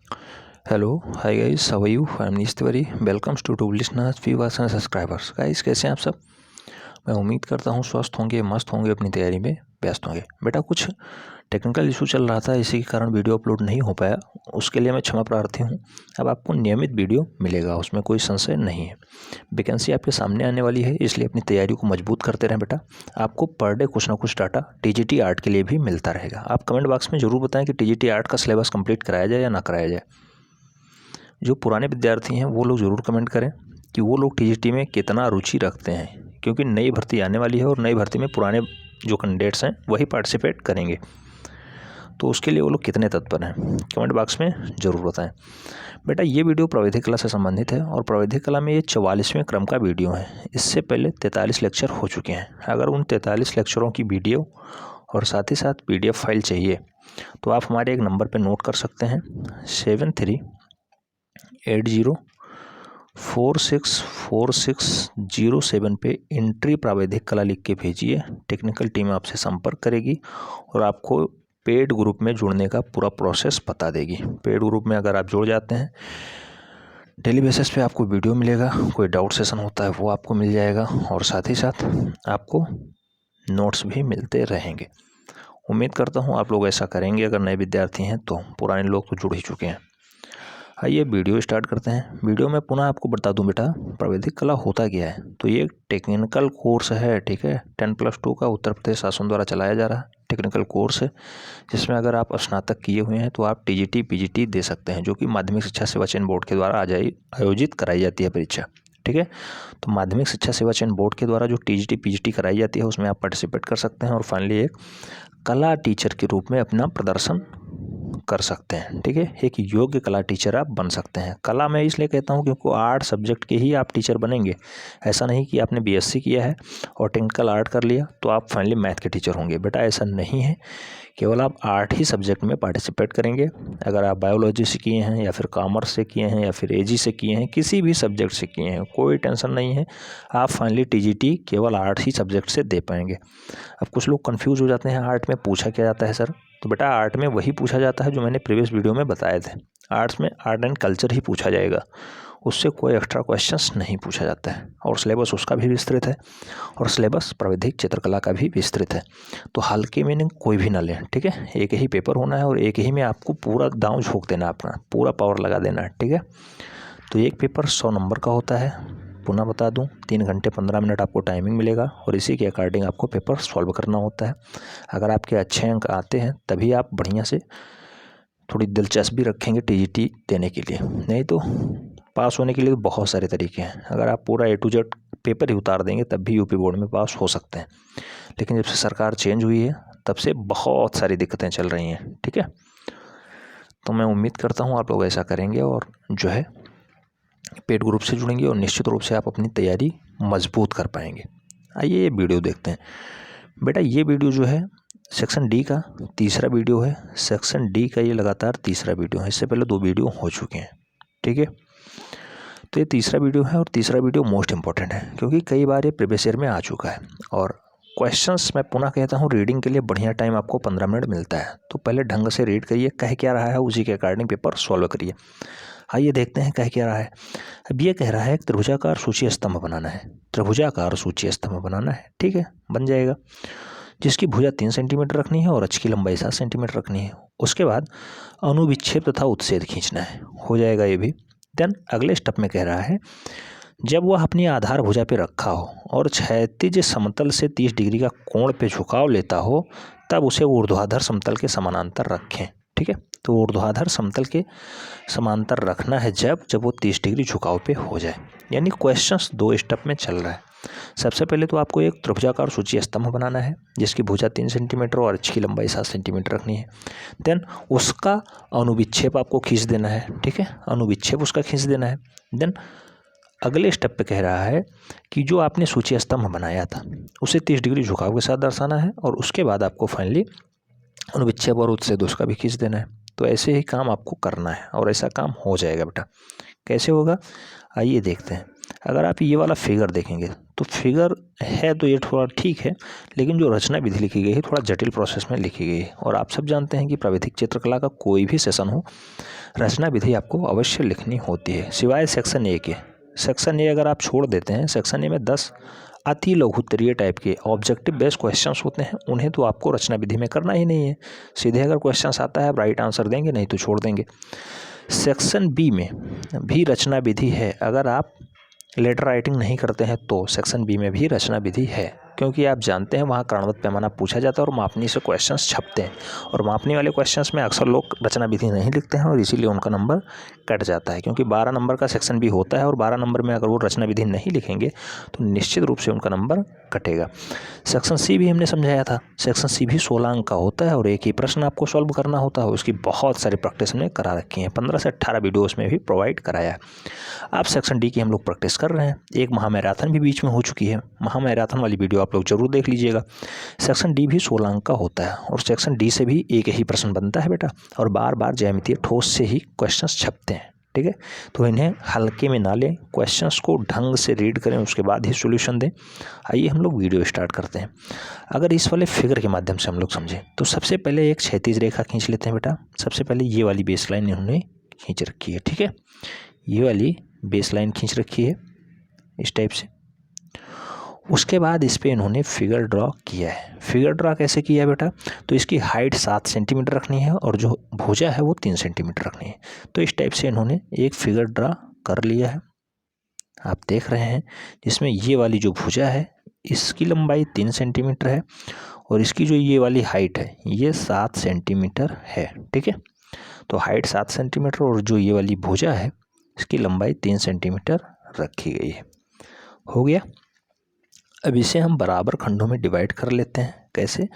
Hello, hi guys, how are you? I am Nish Tiwari. Welcomes to listeners, viewers and subscribers. Guys, कैसे हैं आप सब? मैं उम्मीद करता हूँ स्वस्थ होंगे, मस्त होंगे, अपनी तैयारी में व्यस्त होंगे। बेटा, कुछ टेक्निकल इशू चल रहा था, इसी के कारण वीडियो अपलोड नहीं हो पाया। उसके लिए मैं क्षमा प्रार्थी हूँ। अब आपको नियमित वीडियो मिलेगा, उसमें कोई संशय नहीं है। वैकेंसी आपके सामने आने वाली है, इसलिए अपनी तैयारी को मजबूत करते रहें बेटा। आपको पर डे कुछ ना कुछ डाटा टीजीटी आर्ट के लिए भी मिलता रहेगा। आप कमेंट बॉक्स में ज़रूर बताएं कि टीजीटी आर्ट का सिलेबस कंप्लीट कराया जाए या ना कराया जाए। जो पुराने विद्यार्थी हैं वो लोग ज़रूर कमेंट करें कि वो लोग टीजीटी में कितना रुचि रखते हैं, क्योंकि नई भर्ती आने वाली है और नई भर्ती में पुराने जो कैंडिडेट्स हैं वही पार्टिसिपेट करेंगे। तो उसके लिए वो लोग कितने तत्पर हैं, कमेंट बॉक्स में ज़रूर बताएं। बेटा, ये वीडियो प्राविधिक कला से संबंधित है और प्राविधिक कला में ये 44वें क्रम का वीडियो है। इससे पहले 43 लेक्चर हो चुके हैं। अगर उन 43 लेक्चरों की वीडियो और साथ ही साथ PDF फाइल चाहिए तो आप हमारे एक नंबर पर नोट कर सकते हैं, 7380464607 पे एंट्री प्राविधिक कला लिख के भेजिए। टेक्निकल टीम आपसे संपर्क करेगी और आपको पेड ग्रुप में जुड़ने का पूरा प्रोसेस बता देगी। पेड ग्रुप में अगर आप जुड़ जाते हैं, डेली बेसिस पे आपको वीडियो मिलेगा, कोई डाउट सेशन होता है वो आपको मिल जाएगा और साथ ही साथ आपको नोट्स भी मिलते रहेंगे। उम्मीद करता हूँ आप लोग ऐसा करेंगे। अगर नए विद्यार्थी हैं तो पुराने लोग तो जुड़ ही चुके हैं। आइए वीडियो स्टार्ट करते हैं। वीडियो में पुनः आपको बता दूं बेटा, प्राविधिक कला होता क्या है। तो ये टेक्निकल कोर्स है, ठीक है। 10+2 का उत्तर प्रदेश शासन द्वारा चलाया जा रहा टेक्निकल कोर्स है, जिसमें अगर आप स्नातक किए हुए हैं तो आप टीजीटी पीजीटी दे सकते हैं, जो कि माध्यमिक शिक्षा सेवा चयन बोर्ड के द्वारा आयोजित कराई जाती है परीक्षा, ठीक है। तो माध्यमिक शिक्षा सेवा चयन बोर्ड के द्वारा जो टीजीटी पीजीटी कराई जाती है उसमें आप पार्टिसिपेट कर सकते हैं और फाइनली एक कला टीचर के रूप में अपना प्रदर्शन कर सकते हैं, ठीक है। एक योग्य कला टीचर आप बन सकते हैं। कला मैं इसलिए कहता हूँ क्योंकि आर्ट सब्जेक्ट के ही आप टीचर बनेंगे। ऐसा नहीं कि आपने बीएससी किया है और टेक्निकल आर्ट कर लिया तो आप फाइनली मैथ के टीचर होंगे। बेटा, ऐसा नहीं है। केवल आप आर्ट ही सब्जेक्ट में पार्टिसिपेट करेंगे। अगर आप बायोलॉजी से किए हैं या फिर कॉमर्स से किए हैं या फिर एजी से किए हैं, किसी भी सब्जेक्ट से किए हैं, कोई टेंशन नहीं है। आप फाइनली टीजीटी केवल आर्ट ही सब्जेक्ट से दे पाएंगे। अब कुछ लोग कंफ्यूज हो जाते हैं, आर्ट में पूछा क्या जाता है सर? तो बेटा, आर्ट में वही पूछा जाता है जो मैंने प्रीवियस वीडियो में बताए थे। आर्ट्स में आर्ट एंड कल्चर ही पूछा जाएगा, उससे कोई एक्स्ट्रा क्वेश्चंस नहीं पूछा जाता है। और सिलेबस उसका भी विस्तृत है और सिलेबस प्राविधिक चित्रकला का भी विस्तृत है। तो हल्के में कोई भी ना लें, ठीक है। एक ही पेपर होना है और एक ही में आपको पूरा दांव झोंक देना, अपना पूरा पावर लगा देना है, ठीक है। तो एक पेपर 100 नंबर का होता है। पुनः बता दूं, 3 घंटे 15 मिनट आपको टाइमिंग मिलेगा और इसी के अकॉर्डिंग आपको पेपर सॉल्व करना होता है। अगर आपके अच्छे अंक आते हैं तभी आप बढ़िया से थोड़ी दिलचस्पी रखेंगे टीजीटी देने के लिए, नहीं तो पास होने के लिए बहुत सारे तरीके हैं। अगर आप पूरा A to Z पेपर ही उतार देंगे तब भी यूपी बोर्ड में पास हो सकते हैं। लेकिन जब से सरकार चेंज हुई है तब से बहुत सारी दिक्कतें चल रही हैं, ठीक है। तो मैं उम्मीद करता हूँ आप लोग ऐसा करेंगे और जो है पेड ग्रुप से जुड़ेंगे और निश्चित रूप से आप अपनी तैयारी मजबूत कर पाएंगे। आइए ये वीडियो देखते हैं। बेटा, ये वीडियो जो है सेक्शन डी का तीसरा वीडियो है। सेक्शन डी का ये लगातार तीसरा वीडियो है। इससे पहले 2 वीडियो हो चुके हैं, ठीक है। तो ये तीसरा वीडियो है और तीसरा वीडियो मोस्ट इंपॉर्टेंट है क्योंकि कई बार ये प्रीवियस ईयर में आ चुका है। और क्वेश्चंस मैं पुनः कहता हूँ, रीडिंग के लिए बढ़िया टाइम आपको 15 मिनट मिलता है। तो पहले ढंग से रीड करिए, कह क्या रहा है उसी के अकॉर्डिंग पेपर सॉल्व करिए। आइए देखते हैं कह क्या रहा है। अब ये कह रहा है त्रिभुजाकार सूची स्तंभ बनाना है। त्रिभुजाकार सूची स्तंभ बनाना है, ठीक है, बन जाएगा। जिसकी भुजा 3 सेंटीमीटर रखनी है और अक्ष की लंबाई 7 सेंटीमीटर रखनी है। उसके बाद अनुविच्छेद तथा उत्सेद खींचना है, हो जाएगा ये भी। देन अगले स्टेप में कह रहा है, जब वह अपनी आधार भुजा पे रखा हो और क्षैतिज समतल से 30 डिग्री का कोण पे झुकाव लेता हो तब उसे ऊर्ध्वाधर समतल के समानांतर रखें, ठीक है। तो ऊर्ध्वाधर समतल के समांतर रखना है जब वो 30 डिग्री झुकाव पे हो जाए। यानी क्वेश्चंस 2 स्टेप में चल रहा है। सबसे पहले तो आपको एक त्रिभुजाकार सूची स्तंभ बनाना है जिसकी भुजा 3 सेंटीमीटर और अक्ष की लंबाई 7 सेंटीमीटर रखनी है। देन उसका अनुविक्षेप आपको खींच देना है, ठीक है, अनुविक्षेप उसका खींच देना है। देन अगले स्टेप पे कह रहा है कि जो आपने सूची स्तंभ बनाया था उसे 30 डिग्री झुकाव के साथ दर्शाना है और उसके बाद आपको फाइनली अनुविक्षेप और उत्सेद उसका भी खींच देना है। तो ऐसे ही काम आपको करना है और ऐसा काम हो जाएगा बेटा। कैसे होगा, आइए देखते हैं। अगर आप ये वाला फिगर देखेंगे तो फिगर है तो ये थोड़ा ठीक है, लेकिन जो रचना विधि लिखी गई है थोड़ा जटिल प्रोसेस में लिखी गई है। और आप सब जानते हैं कि प्राविधिक चित्रकला का कोई भी सेशन हो, रचना विधि आपको अवश्य लिखनी होती है, सिवाय सेक्शन ए के। सेक्शन ए अगर आप छोड़ देते हैं, सेक्शन ए में 10 अति लघुत्तरीय टाइप के ऑब्जेक्टिव बेस्ड क्वेश्चंस होते हैं, उन्हें तो आपको रचना विधि में करना ही नहीं है। सीधे अगर क्वेश्चंस आता है आप राइट आंसर देंगे, नहीं तो छोड़ देंगे। सेक्शन बी में भी रचना विधि है। अगर आप लेटर राइटिंग नहीं करते हैं तो सेक्शन बी में भी रचना विधि है, क्योंकि आप जानते हैं वहाँ कारणवत पैमाना पूछा जाता है और मापनी से क्वेश्चंस छपते हैं, और मापनी वाले क्वेश्चंस में अक्सर लोग रचना विधि नहीं लिखते हैं और इसीलिए उनका नंबर कट जाता है। क्योंकि 12 नंबर का सेक्शन बी होता है और 12 नंबर में अगर वो रचना विधि नहीं लिखेंगे तो निश्चित रूप से उनका नंबर कटेगा। सेक्शन सी भी हमने समझाया था। सेक्शन सी भी 16 अंक का होता है और एक ही प्रश्न आपको सॉल्व करना होता है। उसकी बहुत सारी प्रैक्टिस हमने करा रखी है, 15 से 18 वीडियोज़ में भी प्रोवाइड कराया है। आप सेक्शन डी की हम लोग प्रैक्टिस कर रहे हैं। एक महामैराथन भी बीच में हो चुकी है, महामैराथन वाली वीडियो आप लोग जरूर देख लीजिएगा। सेक्शन डी भी 16 अंक का होता है और सेक्शन डी से भी एक ही प्रश्न बनता है बेटा, और बार बार ज्यामितीय ठोस से ही क्वेश्चंस छपते हैं। ठीक है, तो इन्हें हल्के में ना लें, क्वेश्चंस को ढंग से रीड करें, उसके बाद ही सॉल्यूशन दें। आइए हम लोग वीडियो स्टार्ट करते हैं। अगर इस वाले फिगर के माध्यम से हम लोग समझें तो सबसे पहले एक क्षैतिज रेखा खींच लेते हैं बेटा। सबसे पहले ये वाली बेस लाइन इन्होंने खींच रखी है। ठीक है, ये वाली बेस लाइन खींच रखी है इस टाइप से। उसके बाद इस पे इन्होंने फिगर ड्रॉ किया है। फिगर ड्रॉ कैसे किया है बेटा, तो इसकी हाइट 7 सेंटीमीटर रखनी है और जो भुजा है वो 3 सेंटीमीटर रखनी है। तो इस टाइप से इन्होंने एक फिगर ड्रॉ कर लिया है, आप देख रहे हैं, जिसमें ये वाली जो भुजा है इसकी लंबाई 3 सेंटीमीटर है और इसकी जो ये वाली हाइट है ये 7 सेंटीमीटर है। ठीक है, तो हाइट 7 सेंटीमीटर और जो ये वाली भुजा है इसकी लंबाई 3 सेंटीमीटर रखी गई है। हो गया। अब इसे हम बराबर खंडों में डिवाइड कर लेते हैं। कैसे,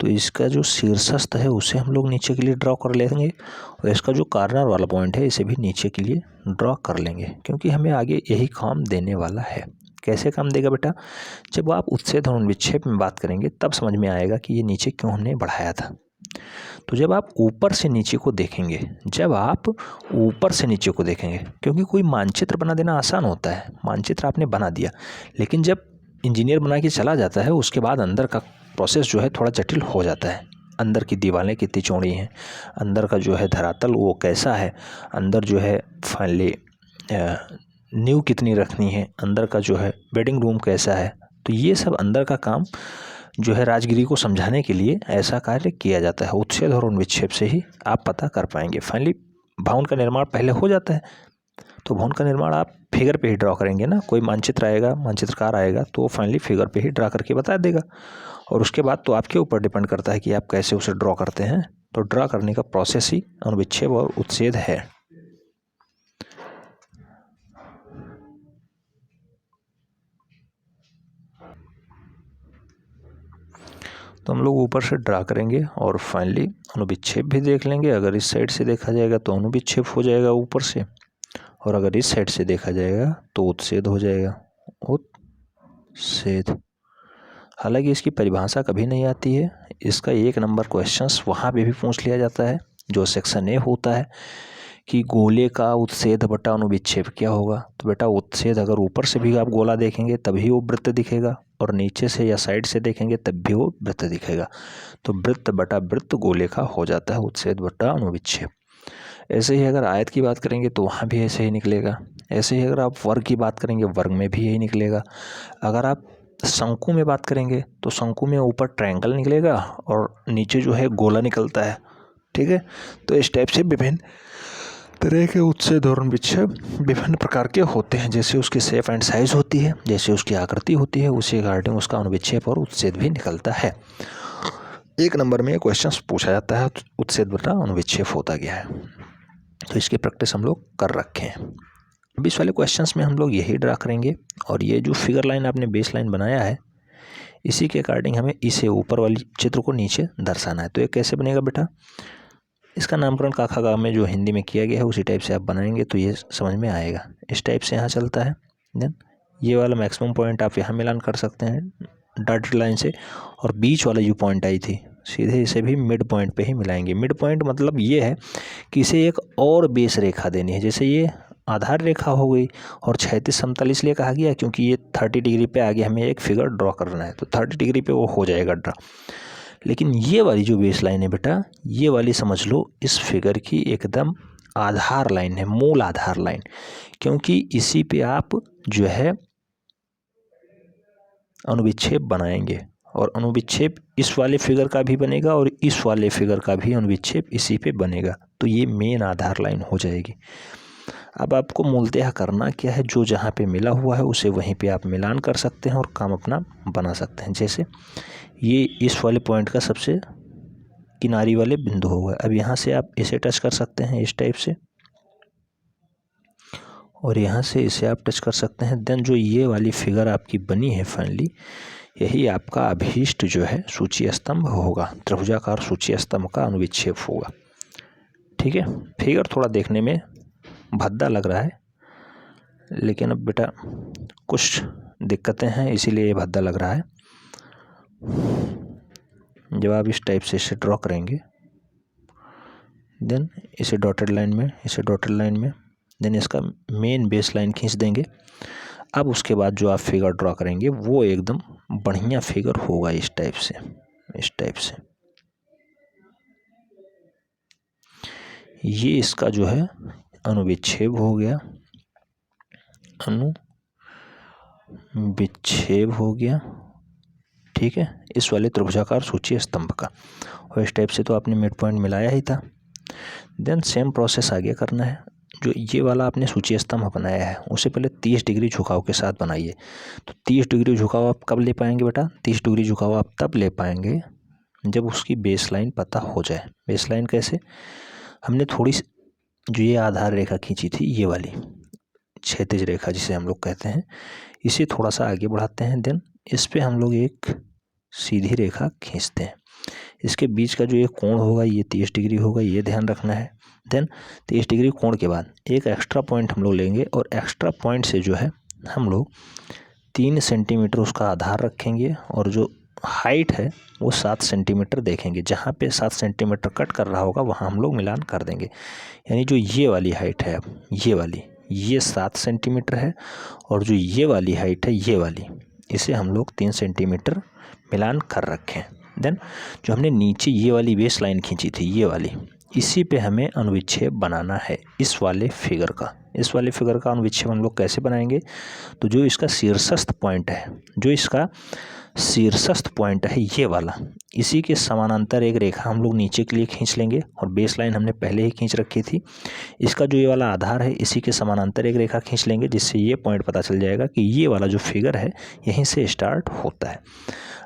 तो इसका जो शीर्षस्थ है उसे हम लोग नीचे के लिए ड्रॉ कर लेंगे और इसका जो कॉर्नर वाला पॉइंट है इसे भी नीचे के लिए ड्रॉ कर लेंगे, क्योंकि हमें आगे यही काम देने वाला है। कैसे काम देगा बेटा, जब आप उत्छेद और विक्षेप में बात करेंगे तब समझ में आएगा कि ये नीचे क्यों हमने बढ़ाया था। तो जब आप ऊपर से नीचे को देखेंगे, क्योंकि कोई मानचित्र बना देना आसान होता है, मानचित्र आपने बना दिया, लेकिन जब इंजीनियर बना के चला जाता है उसके बाद अंदर का प्रोसेस जो है थोड़ा जटिल हो जाता है। अंदर की दीवारें कितनी चौड़ी हैं, अंदर का जो है धरातल वो कैसा है, अंदर जो है फाइनली नींव कितनी रखनी है, अंदर का जो है बेडिंग रूम कैसा है, तो ये सब अंदर का काम जो है राजगिरी को समझाने के लिए ऐसा कार्य किया जाता है। उत्छेद और विक्षेप से ही आप पता कर पाएंगे। फाइनली भवन का निर्माण पहले हो जाता है, तो भवन का निर्माण आप फिगर पे ही ड्रॉ करेंगे ना। कोई मानचित्र आएगा, मानचित्रकार आएगा तो फाइनली फिगर पे ही ड्रॉ करके बता देगा, और उसके बाद तो आपके ऊपर डिपेंड करता है कि आप कैसे उसे ड्रॉ करते हैं। तो ड्रॉ करने का प्रोसेस ही अनुविच्छेद और उत्छेद है। तो हम लोग ऊपर से ड्रा करेंगे और फाइनली अनुविच्छेद भी देख लेंगे। अगर इस साइड से देखा जाएगा तो अनुविच्छेद हो जाएगा ऊपर से, और अगर इस साइड से देखा जाएगा तो उत्छेद हो जाएगा, उत्छेद। हालांकि इसकी परिभाषा कभी नहीं आती है, इसका 1 नंबर क्वेश्चंस वहाँ पे भी पूछ लिया जाता है जो सेक्शन ए होता है कि गोले का उत्छेद बटा अनुविच्छेद क्या होगा। तो बेटा उत्छेद अगर ऊपर से भी आप गोला देखेंगे तभी वो वृत्त दिखेगा, और नीचे से या साइड से देखेंगे तब भी वो वृत्त दिखेगा। तो वृत्त बटा वृत्त गोले का हो जाता है उत्छेद बटा अनुविच्छेद। ऐसे ही अगर आयत की बात करेंगे तो वहाँ भी ऐसे ही निकलेगा। ऐसे ही अगर आप वर्ग की बात करेंगे वर्ग में भी यही निकलेगा। अगर आप शंकु में बात करेंगे तो शंकु में ऊपर ट्रायंगल निकलेगा और नीचे जो है गोला निकलता है। ठीक है, तो इस टाइप से विभिन्न तरह के उत्छेद और विक्षेप विभिन्न प्रकार के होते हैं। जैसे उसकी शेप एंड साइज होती है, जैसे उसकी आकृति होती है, उसी अकॉर्डिंग उसका अनुविक्षेप और उत्छेद भी निकलता है। 1 नंबर में क्वेश्चन पूछा जाता है उत्छेद बटा अनुविक्षेप होता गया है, तो इसकी प्रैक्टिस हम लोग कर रखे हैं। अब इस वाले क्वेश्चंस में हम लोग यही ड्रा करेंगे, और ये जो फिगर लाइन आपने बेस लाइन बनाया है इसी के अकॉर्डिंग हमें इसे ऊपर वाली चित्र को नीचे दर्शाना है। तो ये कैसे बनेगा बेटा, इसका नामकरण काखा गाँव में जो हिंदी में किया गया है उसी टाइप से आप बनाएंगे तो ये समझ में आएगा। इस टाइप से यहाँ चलता है, देन ये वाला मैक्सिमम पॉइंट आप यहाँ मिलान कर सकते हैं डॉटेड लाइन से, और बीच वाला जो पॉइंट आई थी सीधे इसे भी मिड पॉइंट पे ही मिलाएंगे। मिड पॉइंट मतलब ये है कि इसे एक और बेस रेखा देनी है। जैसे ये आधार रेखा हो गई, और क्षैतिज समतल इसलिए कहा गया क्योंकि ये 30 डिग्री पे आगे हमें एक फिगर ड्रॉ करना है, तो 30 डिग्री पे वो हो जाएगा ड्रॉ। लेकिन ये वाली जो बेस लाइन है बेटा, ये वाली समझ लो इस फिगर की एकदम आधार लाइन है, मूल आधार लाइन, क्योंकि इसी पे आप जो है अनुविच्छेद बनाएंगे और अनुविच्छेद इस वाले फिगर का भी बनेगा और इस वाले फिगर का भी अनुविच्छेद इसी पे बनेगा, तो ये मेन आधार लाइन हो जाएगी। अब आपको मूलतः करना क्या है, जो जहाँ पे मिला हुआ है उसे वहीं पे आप मिलान कर सकते हैं और काम अपना बना सकते हैं। जैसे ये इस वाले पॉइंट का सबसे किनारी वाले बिंदु होगा। अब यहाँ से आप इसे टच कर सकते हैं इस टाइप से, और यहाँ से इसे आप टच कर सकते हैं। देन जो ये वाली फिगर आपकी बनी है फाइनली, यही आपका अभीष्ट जो है सूची स्तंभ होगा, त्रिभुजाकार सूची स्तंभ का अनुविच्छेद होगा। ठीक है, फिगर थोड़ा देखने में भद्दा लग रहा है, लेकिन अब बेटा कुछ दिक्कतें हैं इसीलिए ये भद्दा लग रहा है। जब आप इस टाइप से इसे ड्रॉ करेंगे, देन इसे डॉटेड लाइन में, इसे डॉटेड लाइन में, देन इसका मेन बेस लाइन खींच देंगे। अब उसके बाद जो आप फिगर ड्रॉ करेंगे वो एकदम बढ़िया फिगर होगा इस टाइप से, इस टाइप से। ये इसका जो है अनुविच्छेद हो गया, अनुविच्छेद हो गया। ठीक है, इस वाले त्रिभुजाकार सूची स्तंभ का, और इस टाइप से तो आपने मिड पॉइंट मिलाया ही था। देन सेम प्रोसेस आगे करना है। जो ये वाला आपने सूची स्तंभ बनाया है उसे पहले 30 डिग्री झुकाव के साथ बनाइए। तो 30 डिग्री झुकाव आप कब ले पाएंगे बेटा? 30 डिग्री झुकाव आप तब ले पाएंगे जब उसकी बेस लाइन पता हो जाए। बेस लाइन कैसे? हमने थोड़ी जो ये आधार रेखा खींची थी, ये वाली क्षैतिज रेखा जिसे हम लोग कहते हैं, इसे थोड़ा सा आगे बढ़ाते हैं। देन इस पे हम लोग एक सीधी रेखा खींचते हैं। इसके बीच का जो ये कोण होगा ये 30 डिग्री होगा, ये ध्यान रखना है। देन 30 डिग्री कोण के बाद एक एक्स्ट्रा पॉइंट हम लोग लेंगे और एक्स्ट्रा पॉइंट से जो है हम लोग 3 सेंटीमीटर उसका आधार रखेंगे और जो हाइट है वो 7 सेंटीमीटर देखेंगे। जहाँ पे 7 सेंटीमीटर कट कर रहा होगा वहाँ हम लोग मिलान कर देंगे। यानी जो ये वाली हाइट है, अब ये वाली, ये 7 सेंटीमीटर है, और जो ये वाली हाइट है, ये वाली, इसे हम लोग 3 सेंटीमीटर मिलान कर रखें। देन जो हमने नीचे ये वाली बेस लाइन खींची थी, ये वाली, इसी पे हमें अनुविच्छेद बनाना है इस वाले फिगर का। इस वाले फिगर का अनुविच्छेद हम लोग कैसे बनाएंगे? तो जो इसका शीर्षस्थ पॉइंट है, जो इसका शीर्षस्थ पॉइंट है ये वाला, इसी के समानांतर एक रेखा हम लोग नीचे के लिए खींच लेंगे, और बेस लाइन हमने पहले ही खींच रखी थी। इसका जो ये वाला आधार है इसी के समानांतर एक रेखा खींच लेंगे, जिससे ये पॉइंट पता चल जाएगा कि ये वाला जो फिगर है यहीं से स्टार्ट होता है।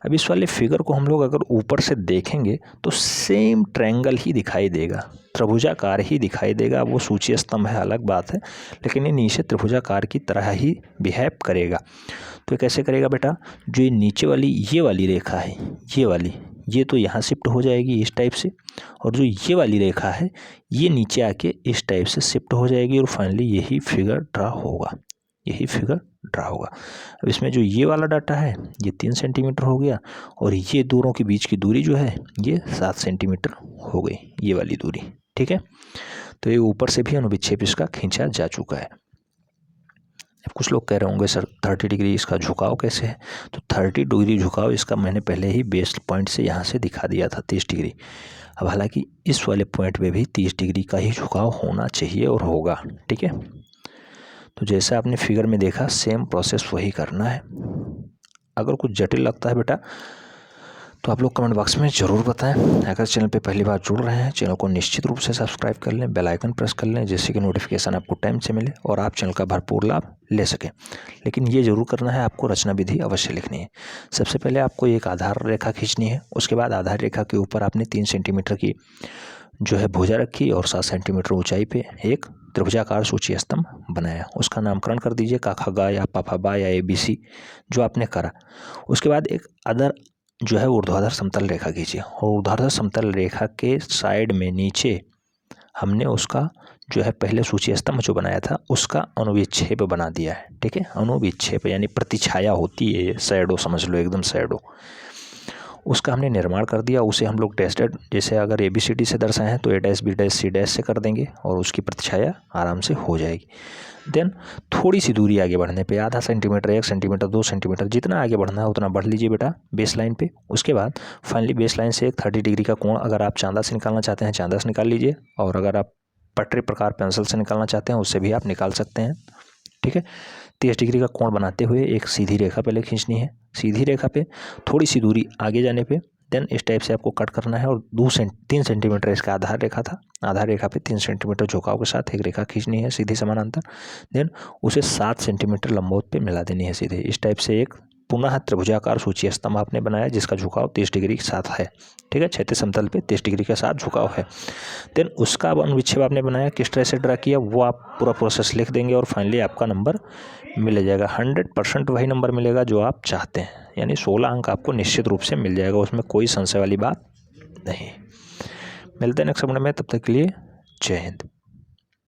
अब इस वाले फिगर को हम लोग अगर ऊपर से देखेंगे तो सेम ट्रायंगल ही दिखाई देगा, त्रिभुजाकार ही दिखाई देगा। वो सूची स्तंभ है, अलग बात है, लेकिन ये नीचे त्रिभुजाकार की तरह ही बिहेव करेगा। तो ये कैसे करेगा बेटा? जो ये नीचे वाली ये वाली रेखा है, ये वाली, ये तो यहाँ शिफ्ट हो जाएगी इस टाइप से, और जो ये वाली रेखा है ये नीचे आके इस टाइप से शिफ्ट हो जाएगी, और फाइनली यही फिगर ड्रा होगा, यही फिगर ड्रा होगा। अब इसमें जो ये वाला डाटा है ये 3 सेंटीमीटर हो गया, और ये दोनों के बीच की दूरी जो है ये 7 सेंटीमीटर हो गई, ये वाली दूरी। ठीक है, तो ये ऊपर से भी अनुविच्छेद इसका खींचा जा चुका है। अब कुछ लोग कह रहे होंगे सर 30 डिग्री इसका झुकाव कैसे है? तो 30 डिग्री झुकाव इसका मैंने पहले ही बेस पॉइंट से यहाँ से दिखा दिया था 30 डिग्री। अब हालांकि इस वाले पॉइंट पे भी 30 डिग्री का ही झुकाव होना चाहिए और होगा। ठीक है, तो जैसा आपने फिगर में देखा सेम प्रोसेस वही करना है। अगर कुछ जटिल लगता है बेटा तो आप लोग कमेंट बॉक्स में ज़रूर बताएं। अगर चैनल पे पहली बार जुड़ रहे हैं, चैनल को निश्चित रूप से सब्सक्राइब कर लें, बेल आइकन प्रेस कर लें, जिससे कि नोटिफिकेशन आपको टाइम से मिले और आप चैनल का भरपूर लाभ ले सकें। लेकिन ये जरूर करना है, आपको रचना विधि अवश्य लिखनी है। सबसे पहले आपको एक आधार रेखा खींचनी है, उसके बाद आधार रेखा के ऊपर आपने 3 सेंटीमीटर की जो है भुजा रखी और 7 सेंटीमीटर ऊंचाई पे एक त्रिभुजाकार सूची स्तंभ बनाया। उसका नामकरण कर दीजिए काखा गा या पापा बा या ABC जो आपने करा। उसके बाद एक अदर जो है ऊर्ध्वाधर समतल रेखा खींचिए, और ऊर्ध्वाधर समतल रेखा के साइड में नीचे हमने उसका जो है पहले सूची स्तंभ जो बनाया था उसका अनुविच्छेद बना दिया है। ठीक है, अनुविच्छेद यानी प्रतिछाया होती है, शैडो समझ लो, एकदम शैडो। उसका हमने निर्माण कर दिया, उसे हम लोग टेस्टेड, जैसे अगर ABCD से दर्शाए हैं तो A-B-C- से कर देंगे और उसकी प्रतिछाया आराम से हो जाएगी। देन थोड़ी सी दूरी आगे बढ़ने पे, आधा सेंटीमीटर, 1 सेंटीमीटर, 2 सेंटीमीटर, जितना आगे बढ़ना है उतना बढ़ लीजिए बेटा बेस लाइन पे। उसके बाद फाइनली बेस लाइन से एक 30 डिग्री का कोण, अगर आप चांदा से निकालना चाहते हैं चांदा से निकाल लीजिए, और अगर आप पटरी प्रकार पेंसिल से निकालना चाहते हैं उससे भी आप निकाल सकते हैं। ठीक है, 30 डिग्री का कोण बनाते हुए एक सीधी रेखा पहले खींचनी है। सीधी रेखा पे थोड़ी सी दूरी आगे जाने पे देन इस टाइप से आपको कट करना है, और 3 सेंटीमीटर इसका आधार रेखा था, आधार रेखा पे 3 सेंटीमीटर झुकाव के साथ एक रेखा खींचनी है सीधी समानांतर। देन उसे 7 सेंटीमीटर लंबवत पे मिला देनी है सीधे। इस टाइप से एक पुनः त्रिभुजाकार सूची स्तंभ आपने बनाया जिसका झुकाव 30 डिग्री के साथ है। ठीक है, क्षैतिज समतल पे 30 डिग्री के साथ झुकाव है। देन उसका अब अनुविच्छेद आपने बनाया, किस तरह से ड्रा किया वो आप पूरा प्रोसेस लिख देंगे और फाइनली आपका नंबर मिल जाएगा। 100% वही नंबर मिलेगा जो आप चाहते हैं, यानी 16 अंक आपको निश्चित रूप से मिल जाएगा, उसमें कोई संशय वाली बात नहीं। मिलते हैं नेक्स्ट वीडियो में, तब तक के लिए जय हिंद।